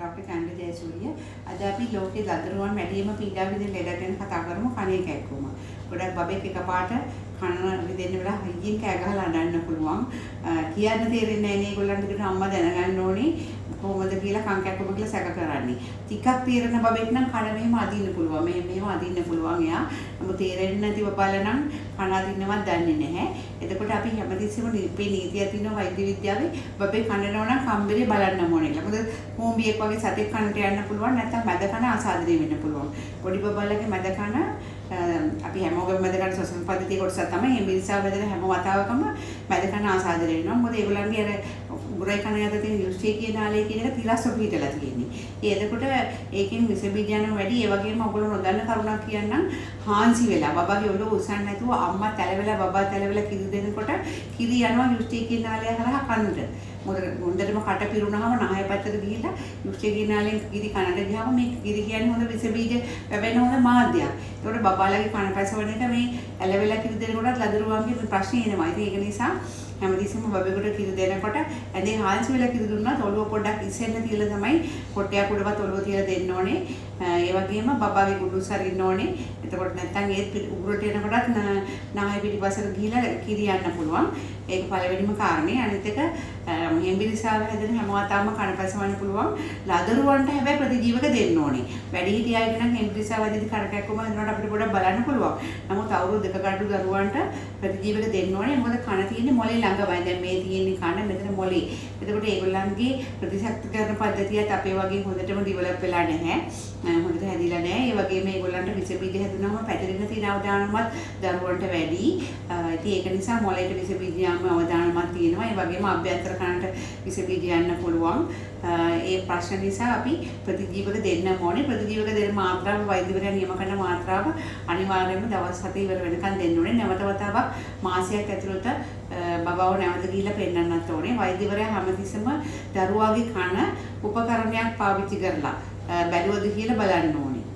Doctor canned Jayasuriya අද අපි ලෝකේ දරුවන් වැඩිම පීඩා විඳින ලෙඩ ගැන කතා කරමු කණේ කැක්කුම. ගොඩක් බබෙක් එකපාරට කන විදෙන්න වෙලා හයියෙන් කෑ ගහලා අඬන්න පුළුවන්. කියන්න තේරෙන්නේ නැහැ නේ ඒගොල්ලන්ට කියන අම්මා දැනගන්න ඕනේ කොහොමද කියලා කන් කැක්කුම කියලා සැක කරන්නේ. ටිකක් තීරණ බබෙක් නම් කන මෙහෙම අදින්න පුළුවන්. මෙහෙම අදින්න පුළුවන් එයා. නමුත් තේරෙන්නේ නැති බබාලා නම් කන අදින්නවත් දන්නේ නැහැ. එතකොට අපි හැමතිස්සෙම මේ නීතිය තියෙන වෛද්‍ය විද්‍යාවේ බබේ කනනවා නම් කම්බරේ බලන්න ඕනේ කියලා. මොකද කෝම්බියෙක් වගේ සතෙක් කනට යන්න පුළුවන් නැත්නම් මැද කන අසාධනීය වෙන්න පුළුවන්. පොඩි බබාලගේ මැද කන අපි හැමෝගෙම මැද කන සොසල් පද්ධතිය කොටස තමයි මේ මිනිසා බෙදෙන හැම වතාවකම මැද කන අසාධනීය වෙනවා. මොකද ඒගොල්ලන්ගේ අර උගුරයි කන යට තියෙන යුස්ටි කියන නාලය කියන එක තිරස්ව පිටලා තියෙන්නේ. එතකොට ඒකෙන් විස බීජ යන වැඩි ඒ වගේම ඔයගොල්ලෝ නොදන්න කරුණක් කියන්නම් හාන්සි වෙලා බබාගේ ඔළුව උස්සන්න නැතුව අම්මා තැලවෙලා බබා තැලවෙලා කිරි දෙනකොට කිරි යනවා යුස්ටි කියන නාලය හරහා කනට. මොකද හොඳටම කට පිරුණාම නහය පැත්තට ගිහිල්ලා යුස්ටි කියන නාලයෙන් කිරි කනට ගියාම මේ කිරි කියන්නේ හොඳ විස බීජ වැවෙන හොඳ මාධ්‍යයක්. ඒතකොට බබාලගේ කන පැසවන එක මේ ඇලවෙලා කිරි දෙනකොටත් ලදරුවන්ගේ ප්‍රශ්නේ එනවා. ඉතින් ඒක නිසා හැමදෙස්සම බබෙකුට කිරි දෙනකොට ඇඳේ හාන්සි වෙලා කිරි දුන්නත් ඔළුව පොඩ්ඩක් ඉස්සෙන්න තියලා තමයි කොටයක් උඩවත් ඔළුව තියලා දෙන්න ඕනේ. ඒ වගේම බබාගේ කුඩුස් හරින්න ඕනේ. එතකොට නැත්තම් ඒත් උගුරට එනකොටත් නාය පිටිපස්සට ගිහිලා කිරි යන්න පුළුවන්. ඒක පළවෙනිම කාරණේ. අනිත් එක හෙම්බිරිසාව හැදෙන හැම වතාවම කන පැසවන්න පුළුවන්. ලදරුවන්ට හැබැයි ප්‍රතිජීවක දෙන්න ඕනේ. වැඩිහිටි අයට නම් හෙම්බිරිසාව ඇදිදි කන කැක්කුම හදනකොට අපිට පොඩ්ඩක් බලන්න පුළුවන්. නමුත් අවුරුදු දෙක ගඩු දරුවන්ට ප්‍රතිජීවක දෙන්න ඕනේ. මොකද කන තියෙන්නේ මොලේ ළඟමයි. දැන් මේ තියෙන්නේ කන මෙතන මොලේ. එතකොට ඒගොල්ලන්ගේ ප්‍රතිශක්තිකරණ පද්ධතියත් අපේ වගේ හොඳටම ඩිවලොප් වෙලා නැහැ. හොඳට හැදිලා නැහැ. ඒ වගේම ඒගොල්ලන්ට විස බීජ හැදුනම පැතිරෙන තියෙන අවදානමත් දරුවන්ට වැඩි. ඉතින් ඒක නිසා මොලේට විස බීජ යෑම අවදානමක් තියෙනවා. ඒ වගේම අභ්‍යන්තර කනට විස බීජ යන්න පුළුවන්. ඒ ප්‍රශ්න නිසා අපි ප්‍රතිජීවක දෙන්න ඕනේ. ප්‍රතිජීවක දෙන මාත්‍රාව වෛද්‍යවරයා නියම කරන මාත්‍රාව අනිවාර්යයෙන්ම දවස් 7 ඉවර වෙනකන් දෙන්න ඕනේ. නැවත වතාවක් මාසයක් ඇතුළත බබාව නැවත ගිහිල්ලා පෙන්නන්නත් ඕනේ. වෛද්‍යවරයා හැමතිස්සෙම දරුවාගේ කන උපකරණයක් පාවිච්චි කරලා බැලුවද කියලා බලන්න ඕනේ.